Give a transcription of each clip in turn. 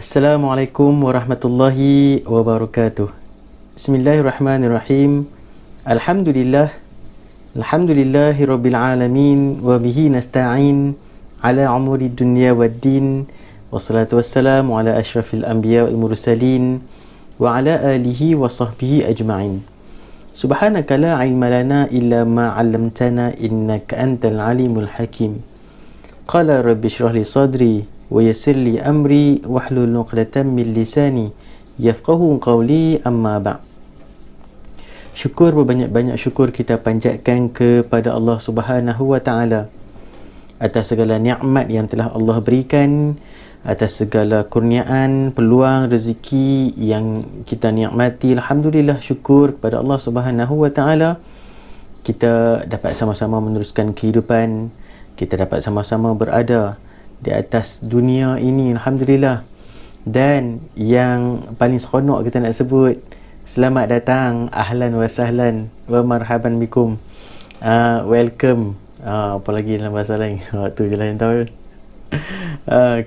Assalamualaikum warahmatullahi wabarakatuh. Bismillahirrahmanirrahim. Alhamdulillah. Alhamdulillahi rabbil alamin wa bihi nasta'in ala umuri dunya waddin. Wassalatu wassalamu ala asyrafil anbiya wal mursalin wa ala alihi wa sahbihi ajma'in. Subhanaka la ilma lana illa ma 'allamtana innaka antal alimul hakim. Qala rabbi shrah li sadri wa yassir li amri wahlul 'uqdatam min lisani yafqahu qawli, amma ba'. Syukur, berbanyak-banyak syukur kita panjatkan kepada Allah Subhanahu wa taala atas segala nikmat yang telah Allah berikan, atas segala kurniaan, peluang, rezeki yang kita nikmati. Alhamdulillah, syukur kepada Allah Subhanahu wa taala kita dapat sama-sama meneruskan kehidupan, kita dapat sama-sama berada di atas dunia ini, alhamdulillah. Dan yang paling seronok kita nak sebut, selamat datang, ahlan wa sahlan wa marhaban bikum, welcome, apa lagi dalam bahasa lain, tu je lah yang tahu,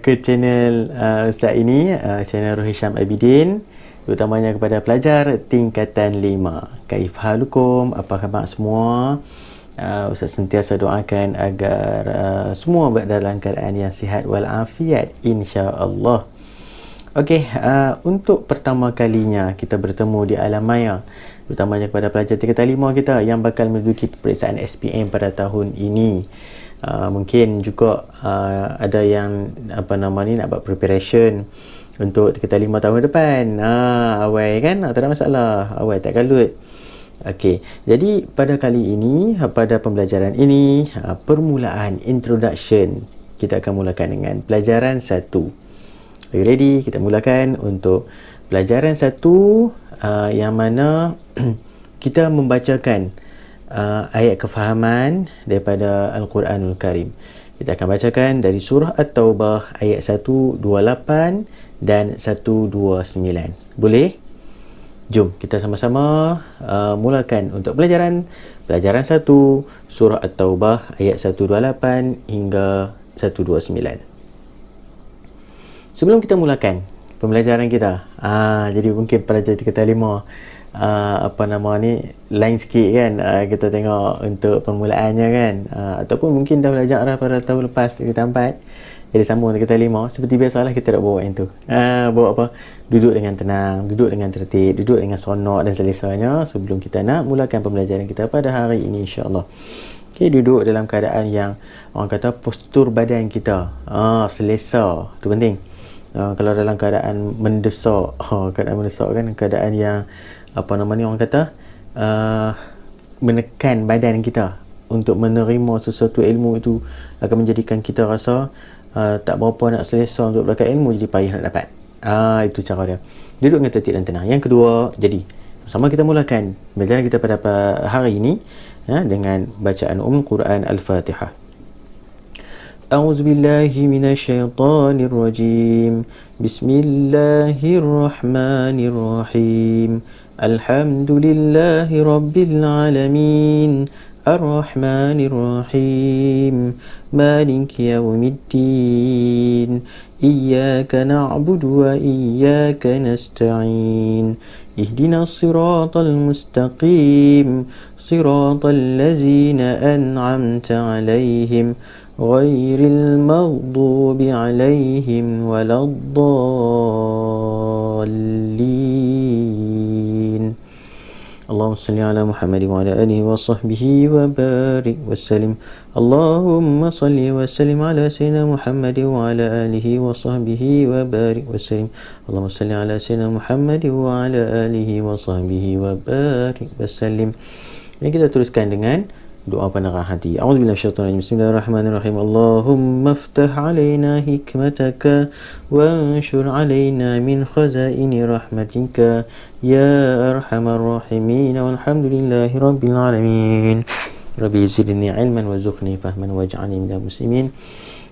ke channel Ustaz ini, channel Ruh Hisham Abidin, terutamanya kepada pelajar tingkatan 5. Kaif halukum, apa khabar semua? Ustaz sentiasa doakan agar semua berada dalam keadaan yang sihat walafiat, insya-Allah. Okey, untuk pertama kalinya kita bertemu di alam maya, terutamanya kepada pelajar tingkatan 5 kita yang bakal menduduki peperiksaan SPM pada tahun ini. Mungkin juga ada yang nak buat preparation untuk tingkatan 5 tahun depan. Awal kan, tak ada masalah, awal tak kalut. Okey, jadi pada kali ini, pada pembelajaran ini, permulaan, introduction, kita akan mulakan dengan pelajaran 1. Are you ready? Kita mulakan untuk pelajaran 1, yang mana kita membacakan ayat kefahaman daripada Al-Quranul Karim. Kita akan bacakan dari surah At-Taubah ayat 128 dan 129. Boleh? Jom kita sama-sama mulakan untuk pelajaran 1, surah At-Taubah ayat 128 hingga 129. Sebelum kita mulakan pembelajaran kita, jadi mungkin pelajar tingkatan 5 lain sikit kan, kita tengok untuk permulaannya kan, ataupun mungkin dah belajar pada tahun lepas tingkatan 4, jadi sambung tingkatan 5. Seperti biasalah, kita tak bawa yang tu, bawa apa, duduk dengan tenang, duduk dengan tertib, duduk dengan sonok dan selesanya sebelum kita nak mulakan pembelajaran kita pada hari ini, insya-Allah. Okay, duduk dalam keadaan yang orang kata postur badan kita selesa, tu penting. Kalau dalam keadaan mendesak, keadaan mendesak kan, keadaan yang orang kata menekan badan kita untuk menerima sesuatu ilmu, itu akan menjadikan kita rasa tak berapa nak selesa untuk belajar ilmu, jadi payah nak dapat. Itu cara dia. Duduk dengan tertib dan tenang. Yang kedua, jadi sama kita mulakan pembelajaran kita pada hari ini dengan bacaan Quran Al-Fatihah. A'udzubillahi minasyaitonirrajim. Bismillahirrahmanirrahim. Alhamdulillahi rabbil alamin. Ar-Rahmanir-Rahim. Maliki yawmiddin. Iyyaka na'budu wa iyyaka nasta'in. Ihdinas siratal mustaqim. Siratal ladzina an'amta 'alaihim ghairil maghdubi 'alaihim waladdallin. Allahumma salli ala Muhammad wa ala alihi wa sahbihi wa barik wa sallim. Allahumma salli wa sallim ala sayyidina Muhammad wa ala alihi wa sahbihi wa barik wa sallim. Allahumma salli ala sayyidina Muhammad wa ala alihi wa sahbihi wa barik wa sallim. Ini kita teruskan dengan doa penerang hati. A'udzubillahi minasyaitonir rajim. Bismillahirrahmanirrahim. Allahumma iftah 'alaina hikmataka wa anshur 'alaina min khazaini rahmatika ya arhamar rahimin. Walhamdulillahi rabbil alamin. Rabbi zidni ilman warzuqni fahman waj'alni minal muslimin.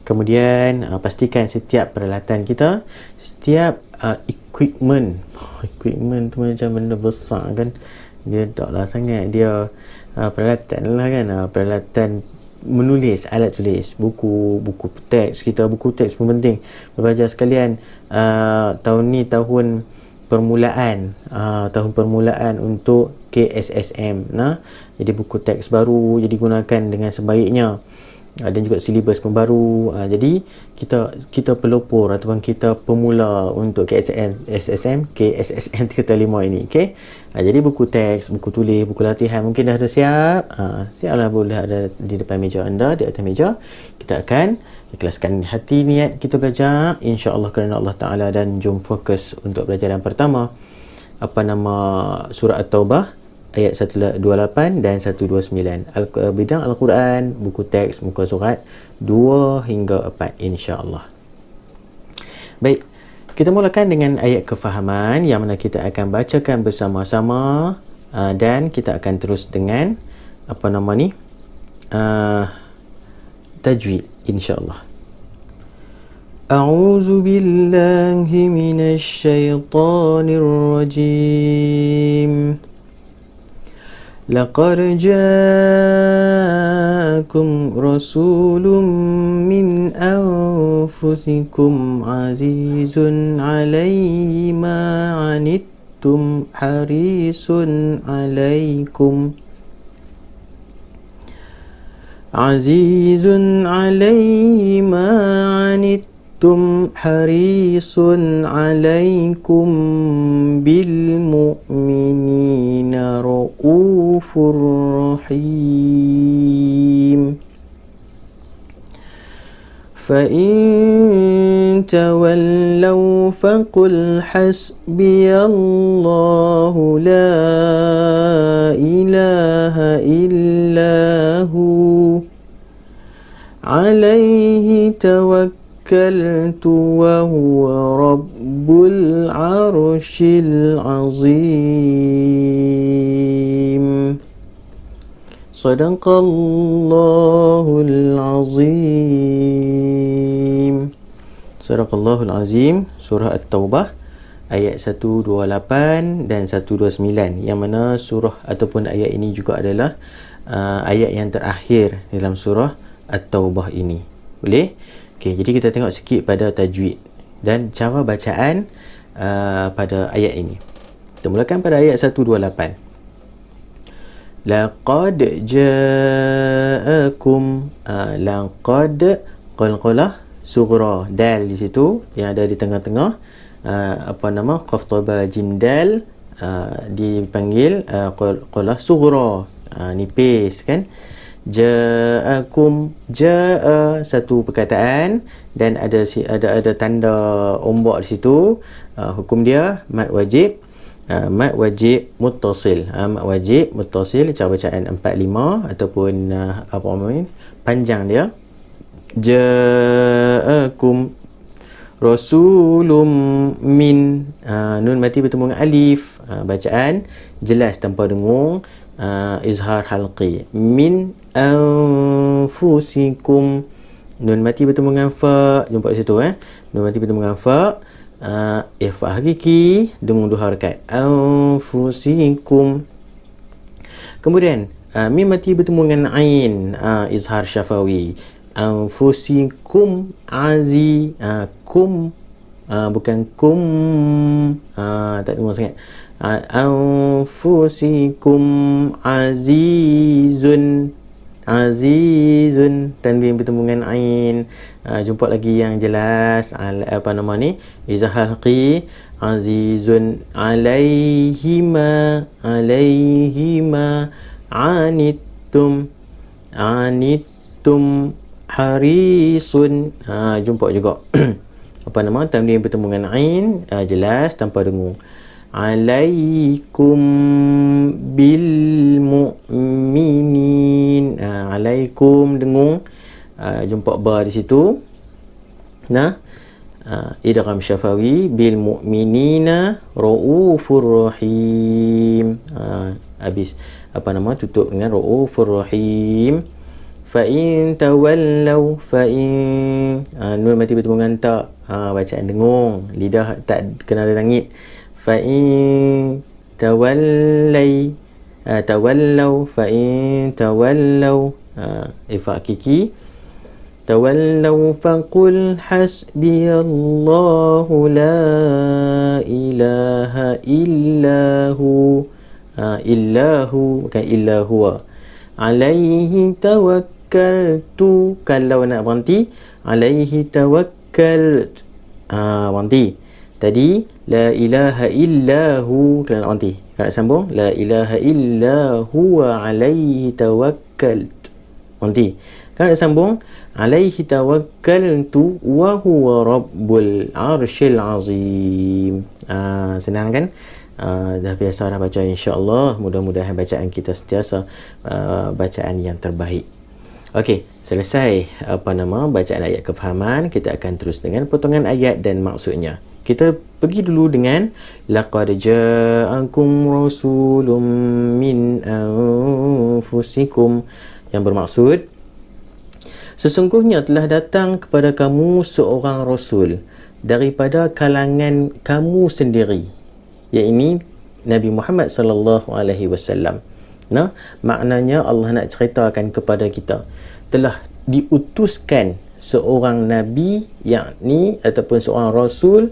Kemudian pastikan setiap peralatan kita, setiap equipment tu macam benda besar kan, dia taklah sangat, dia peralatan lah kan, peralatan menulis, alat tulis, buku teks. Kita buku teks pun penting. Pelajar sekalian, tahun ni tahun permulaan, untuk KSSM. Jadi buku teks baru jadi gunakan dengan sebaiknya. Dan juga silibus pun baru. Jadi kita pelopor ataupun kita pemula untuk KSSM 365 ini. Okey. Jadi buku teks, buku tulis, buku latihan mungkin dah ada siap. Siaplah, boleh ada di depan meja anda, di atas meja. Kita akan ikhlaskan hati niat kita belajar insya-Allah kerana Allah Taala, dan jom fokus untuk pelajaran pertama. Surah At-Taubah ayat 128 dan 129. Bidang Al-Quran, buku teks, muka surat 2 hingga 4 insya-Allah. Baik, kita mulakan dengan ayat kefahaman yang mana kita akan bacakan bersama-sama, dan kita akan terus dengan tajwid insya-Allah. A'udzu billahi minasy syaithanir rajim. لقد جاءكم رسول من أنفسكم عزيز عليه ما عنتم حريص عليكم عزيز عليه ما عنتم حريص عليكم بالمؤمنين رؤوف رحيم فإن تولوا فقل حسبي الله لا إله إلا هو عليه توكلت وهو رب العرش العظيم صدق الله العظيم. صدق الله العظيم. Surah At-Taubah ayat 128 dan 129, yang mana surah ataupun ayat ini juga adalah ayat yang terakhir dalam surah At-Taubah ini. Boleh? Okey, jadi kita tengok sikit pada tajwid dan cara bacaan pada ayat ini. Kita mulakan pada ayat 128. Laqad ja'akum, laqad qalqalah sughra, dal di situ yang ada di tengah-tengah, qaf taba jim dal, dipanggil qalqalah sughra, nipis kan. Ja'akum, ja'a satu perkataan dan ada tanda ombak di situ. Hukum dia mad wajib, mad wajib muttasil. Mad wajib muttasil, cara bacaan 4-5 ataupun panjang dia. Ja'akum rasulum min, nun mati bertemu dengan alif, bacaan jelas tanpa dengung, izhar halqi. Min anfusikum, nun mati bertemu dengan fa, jumpa di situ nun mati bertemu dengan fa, fa hakiki, dengung 2 harakat. Anfusikum. Kemudian mim mati bertemu dengan ain, izhar syafawi. Anfusikum azi, kum, bukan kum, tak dengar sangat. Anfusikum azizun, azizun, tanwin bertemu dengan ain. Jumpa lagi yang jelas, izhar halqi. Azizun alaihima, alaihima anittum, anittum harisun. Jumpa juga tanwin bertemu dengan ain, jelas tanpa dengung. Alaikum bil mu'minin, alaikum dengung, jumpa ba di situ. Idgham syafawi bil mu'minina raufur rahim, habis tutup dengan raufur rahim. Fa in tawallau, fa in, nun mati bertemu dengan ta, bacaan dengung, lidah tak kena ada langit. Fa in tawallai, Tawallau fa in tawallau, ifa hakiki. Tawallau faqul hasbiyallahu la ilaha illahu. Illahu bukan illa huwa. Alaihi tawakkaltu, kalau nak berhenti alaihi tawakkaltu, berhenti. Tadi la ilaha illahu, kalau nak berhenti. Kalau nak sambung la ilaha illa huwa alaihi tawakkaltu, berhenti. Kalau nak sambung alaihi tawakkaltu wa huwa rabbul arsyil azim. Senang kan? Dah biasa dah baca, insya-Allah. Mudah-mudahan bacaan kita sentiasa bacaan yang terbaik. Okey, selesai bacaan ayat kefahaman. Kita akan terus dengan potongan ayat dan maksudnya. Kita pergi dulu dengan laqad ja'akum rasulun min anfusikum, yang bermaksud sesungguhnya telah datang kepada kamu seorang rasul daripada kalangan kamu sendiri, iaitu Nabi Muhammad sallallahu alaihi wasallam. Nah, maknanya Allah nak ceritakan kepada kita telah diutuskan seorang nabi, yakni ataupun seorang rasul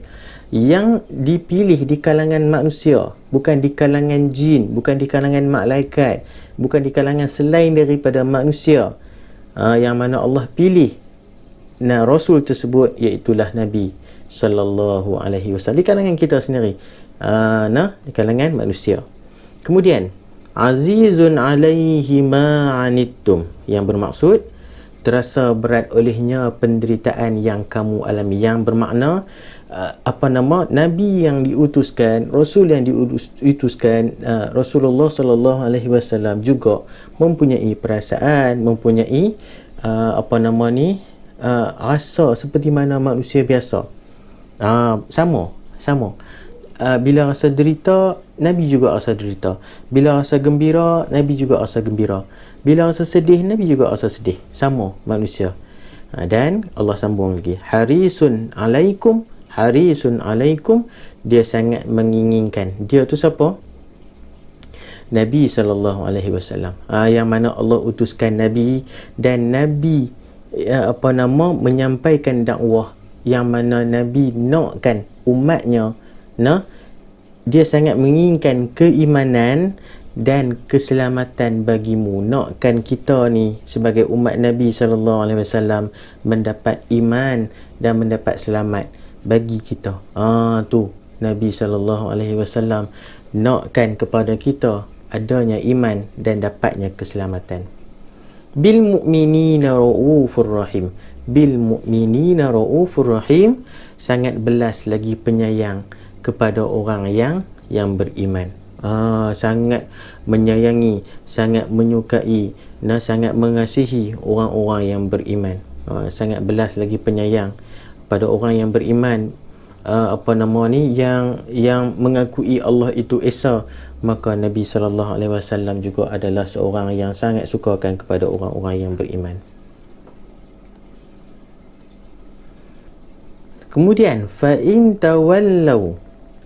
yang dipilih di kalangan manusia, bukan di kalangan jin, bukan di kalangan malaikat, bukan di kalangan selain daripada manusia, yang mana Allah pilih rasul tersebut, iaitulah Nabi sallallahu alaihi wasallam, di kalangan kita sendiri, di kalangan manusia. Kemudian azizun alaihi ma anittum, yang bermaksud terasa berat olehnya penderitaan yang kamu alami, yang bermakna Nabi yang diutuskan, Rasul yang diutuskan, Rasulullah sallallahu alaihi wasallam juga mempunyai perasaan, mempunyai rasa seperti mana manusia biasa. Sama. Bila rasa derita, Nabi juga rasa derita. Bila rasa gembira, Nabi juga rasa gembira. Bila rasa sedih, Nabi juga rasa sedih. Sama manusia. Dan Allah sambung lagi, harisun alaikum, dia sangat menginginkan. Dia tu siapa? Nabi sallallahu alaihi wasallam. Yang mana Allah utuskan Nabi, dan Nabi menyampaikan dakwah, yang mana Nabi nakkan umatnya, dia sangat menginginkan keimanan dan keselamatan bagimu. Nakkan kita ni sebagai umat Nabi sallallahu alaihi wasallam mendapat iman dan mendapat selamat bagi kita. Tu Nabi sallallahu alaihi wasallam nakkan kepada kita adanya iman dan dapatnya keselamatan. Bil mu'minina raufur rahim. Bil mu'minina raufur rahim, sangat belas lagi penyayang kepada orang yang beriman. Sangat menyayangi, sangat menyukai, sangat mengasihi orang-orang yang beriman. Sangat belas lagi penyayang pada orang yang beriman, yang mengakui Allah itu esa. Maka Nabi sallallahu alaihi wasallam juga adalah seorang yang sangat sukakan kepada orang-orang yang beriman. Kemudian fa in tawallau,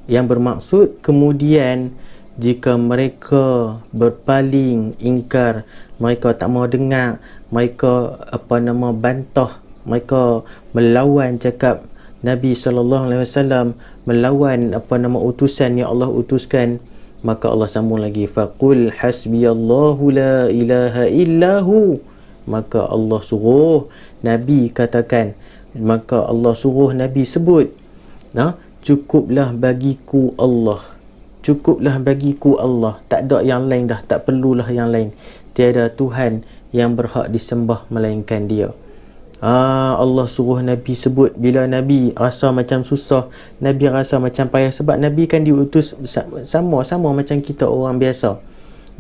yang bermaksud kemudian jika mereka berpaling, ingkar, mereka tak mau dengar, mereka bantah, mereka melawan cakap Nabi SAW, melawan utusan yang Allah utuskan, maka Allah sambung lagi, faqul hasbiyallahu la ilaha illahu, maka Allah suruh Nabi katakan, maka Allah suruh Nabi sebut, cukuplah bagiku Allah, cukuplah bagiku Allah, tak ada yang lain dah, tak perlulah yang lain, tiada Tuhan yang berhak disembah melainkan Dia. Allah suruh Nabi sebut. Bila Nabi rasa macam susah, Nabi rasa macam payah, sebab Nabi kan diutus sama macam kita orang biasa.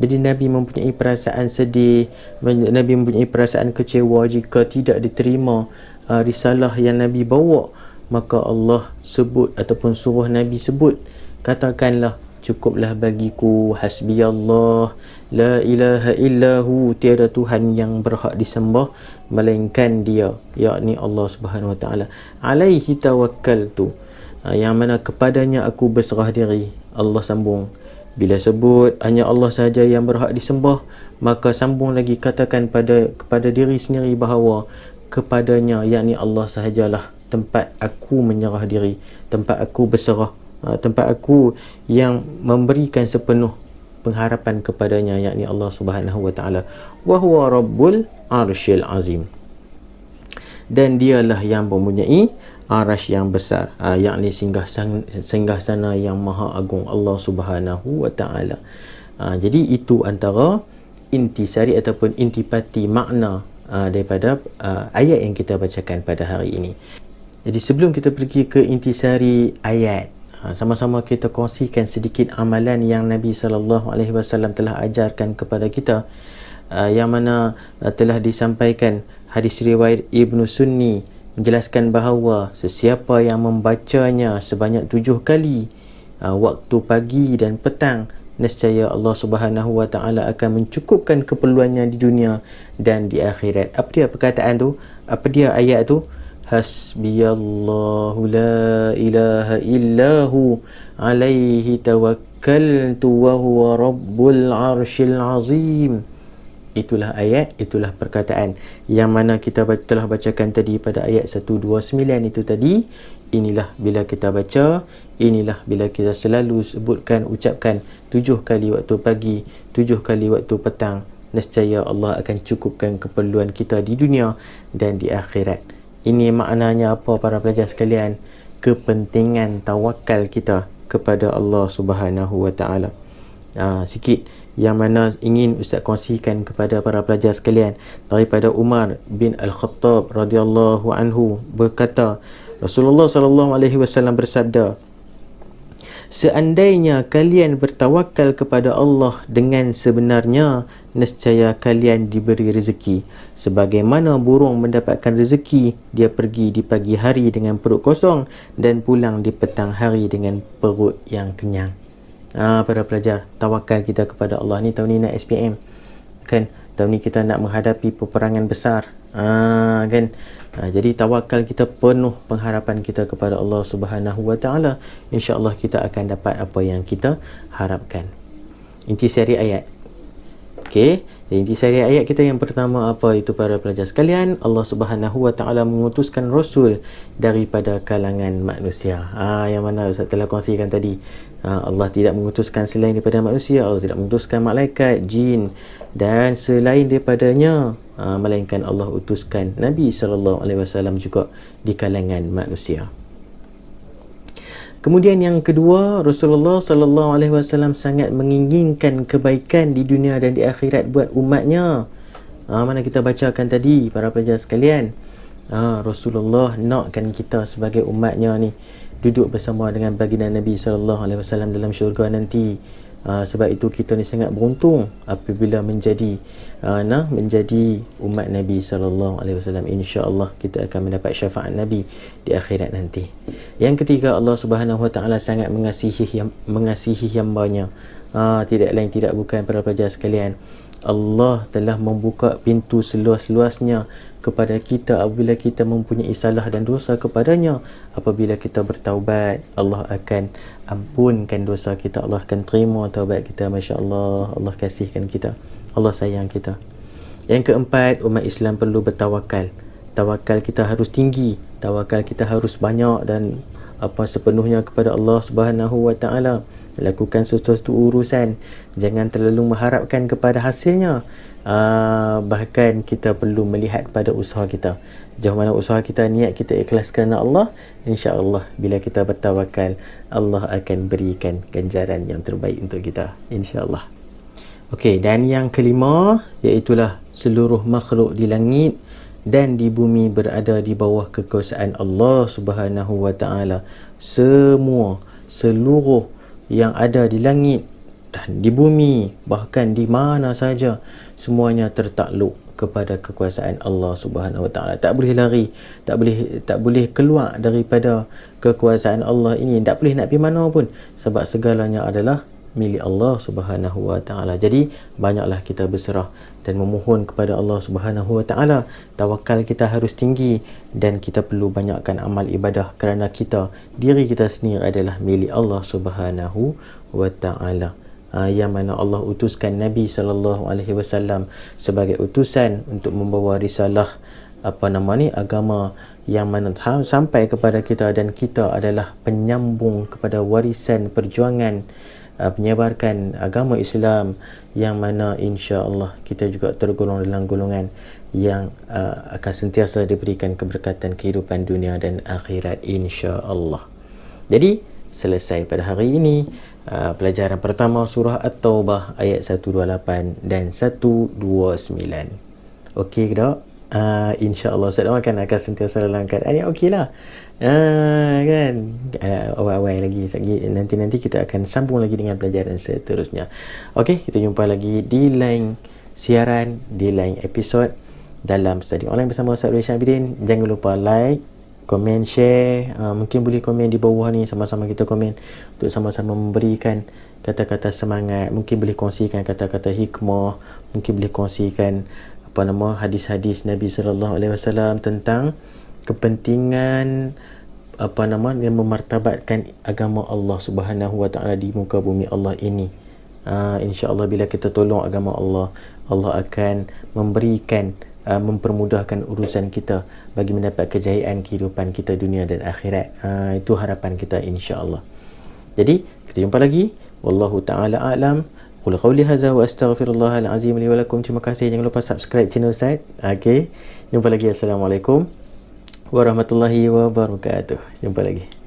Jadi Nabi mempunyai perasaan sedih, Nabi mempunyai perasaan kecewa jika tidak diterima risalah yang Nabi bawa. Maka Allah sebut ataupun suruh Nabi sebut, katakanlah, cukuplah bagiku hasbiyallah la ilaha illahu, tiada Tuhan yang berhak disembah melainkan Dia, yakni Allah Subhanahu wa taala. Alaihi tawakkaltu, yang mana kepadanya aku berserah diri. Allah sambung, Bila sebut hanya Allah sahaja yang berhak disembah, maka sambung lagi katakan kepada diri sendiri bahawa kepadanya, yakni Allah sahajalah tempat aku menyerah diri, tempat aku berserah, tempat aku yang memberikan sepenuh pengharapan kepadanya, yakni Allah Subhanahu wa taala. Wa huwa rabbul arsyil azim. Dan dialah yang mempunyai arasy yang besar, yakni singgahsana yang maha agung, Allah Subhanahu wa taala. Jadi itu antara intisari ataupun intipati makna daripada ayat yang kita bacakan pada hari ini. Jadi sebelum kita pergi ke intisari ayat, sama-sama kita kongsikan sedikit amalan yang Nabi SAW telah ajarkan kepada kita, yang mana telah disampaikan hadis riwayat Ibnu Sunni menjelaskan bahawa sesiapa yang membacanya sebanyak 7 kali waktu pagi dan petang, nescaya Allah Subhanahu wa taala akan mencukupkan keperluannya di dunia dan di akhirat. Apa dia perkataan tu? Apa dia ayat tu? Hasbiyallahu la ilaha illahu alaihi tawakkaltu wa huwa rabbul arsyil azim. Itulah ayat, itulah perkataan yang mana kita telah bacakan tadi pada ayat 129 itu tadi. Inilah bila kita baca, inilah bila kita selalu sebutkan, ucapkan 7 kali waktu pagi, 7 kali waktu petang, nescaya Allah akan cukupkan keperluan kita di dunia dan di akhirat. Ini maknanya apa para pelajar sekalian? Kepentingan tawakal kita kepada Allah Subhanahu wa taala. Sikit yang mana ingin Ustaz kongsikan kepada para pelajar sekalian daripada Umar bin Al-Khattab radhiyallahu anhu berkata, Rasulullah sallallahu alaihi wasallam bersabda, seandainya kalian bertawakal kepada Allah dengan sebenarnya, nescaya kalian diberi rezeki. Sebagaimana burung mendapatkan rezeki, dia pergi di pagi hari dengan perut kosong dan pulang di petang hari dengan perut yang kenyang. Para pelajar, tawakal kita kepada Allah ni. Tahun ni nak SPM kan, tahun ni kita nak menghadapi peperangan besar kan. Jadi tawakal kita penuh pengharapan kita kepada Allah Subhanahu wa taala. InsyaAllah kita akan dapat apa yang kita harapkan. Intisari ayat. Okey, intisari ayat kita yang pertama apa itu para pelajar sekalian? Allah Subhanahu wa taala mengutuskan rasul daripada kalangan manusia. Yang mana Ustaz telah kongsikan tadi. Allah tidak mengutuskan selain daripada manusia, Allah tidak mengutuskan malaikat, jin dan selain daripadanya, melainkan Allah utuskan Nabi SAW juga di kalangan manusia. Kemudian yang kedua, Rasulullah SAW sangat menginginkan kebaikan di dunia dan di akhirat buat umatnya. Mana kita bacakan tadi para pelajar sekalian, Rasulullah nakkan kita sebagai umatnya ni duduk bersama dengan baginda Nabi SAW dalam syurga nanti. Sebab itu kita ni sangat beruntung apabila menjadi umat Nabi SAW. InsyaAllah kita akan mendapat syafaat Nabi di akhirat nanti. Yang ketiga, Allah Subhanahu wa taala sangat mengasihi hamba-Nya. Tidak lain tidak bukan para pelajar sekalian, Allah telah membuka pintu seluas-luasnya kepada kita apabila kita mempunyai salah dan dosa kepadanya. Apabila kita bertaubat, Allah akan ampunkan dosa kita, Allah akan terima taubat kita. Masya Allah, Allah kasihkan kita, Allah sayang kita. Yang keempat, umat Islam perlu bertawakal. Tawakal kita harus tinggi, tawakal kita harus banyak dan sepenuhnya kepada Allah Subhanahu wa taala. Lakukan sesuatu urusan, jangan terlalu mengharapkan kepada hasilnya. Bahkan kita perlu melihat pada usaha kita. Jauh mana usaha kita, niat kita ikhlas kerana Allah, insya-Allah bila kita bertawakal, Allah akan berikan ganjaran yang terbaik untuk kita, insya-Allah. Okey, dan yang kelima, iaitulah seluruh makhluk di langit dan di bumi berada di bawah kekuasaan Allah Subhanahu wa taala. Seluruh yang ada di langit dan di bumi, bahkan di mana saja, semuanya tertakluk kepada kekuasaan Allah Subhanahu wa taala. Tak boleh lari, tak boleh keluar daripada kekuasaan Allah ini, tak boleh nak pergi mana pun, sebab segalanya adalah milik Allah Subhanahu wa taala. Jadi banyaklah kita berserah dan memohon kepada Allah Subhanahu wa taala. Tawakal kita harus tinggi dan kita perlu banyakkan amal ibadah kerana diri kita sendiri adalah milik Allah Subhanahu wa taala. yang mana Allah utuskan Nabi SAW sebagai utusan untuk membawa risalah agama yang mana sampai kepada kita, dan kita adalah penyambung kepada warisan perjuangan menyebarkan agama Islam, yang mana insya-Allah kita juga tergolong dalam golongan yang akan sentiasa diberikan keberkatan kehidupan dunia dan akhirat insya-Allah. Jadi selesai pada hari ini pelajaran pertama surah At-Taubah ayat 128 dan 129. Okey ke tak? InsyaAllah Ustaz doakan akan sentiasa dalam keadaan yang okey lah. Kan awal-awal lagi, nanti kita akan sambung lagi dengan pelajaran seterusnya. Okey, kita jumpa lagi di lain siaran, di lain episod dalam Study Online bersama Ustaz Rui Syabidin. Jangan lupa like, komen, share. Mungkin boleh komen di bawah ni, sama-sama kita komen untuk sama-sama memberikan kata-kata semangat. Mungkin boleh kongsikan kata-kata hikmah, mungkin boleh kongsikan hadis-hadis Nabi sallallahu alaihi wasallam tentang kepentingan yang memartabatkan agama Allah Subhanahu wa taala di muka bumi Allah ini. Insya-Allah bila kita tolong agama Allah, Allah akan memberikan mempermudahkan urusan kita bagi mendapat kejayaan kehidupan kita dunia dan akhirat. Itu harapan kita insya-Allah. Jadi kita jumpa lagi. Wallahu taala a'lam. Qul qawli hadza wa astaghfirullahal azim li wa lakum. Terima kasih. Jangan lupa subscribe channel Ustaz. Okey. Jumpa lagi. Assalamualaikum warahmatullahi wabarakatuh. Jumpa lagi.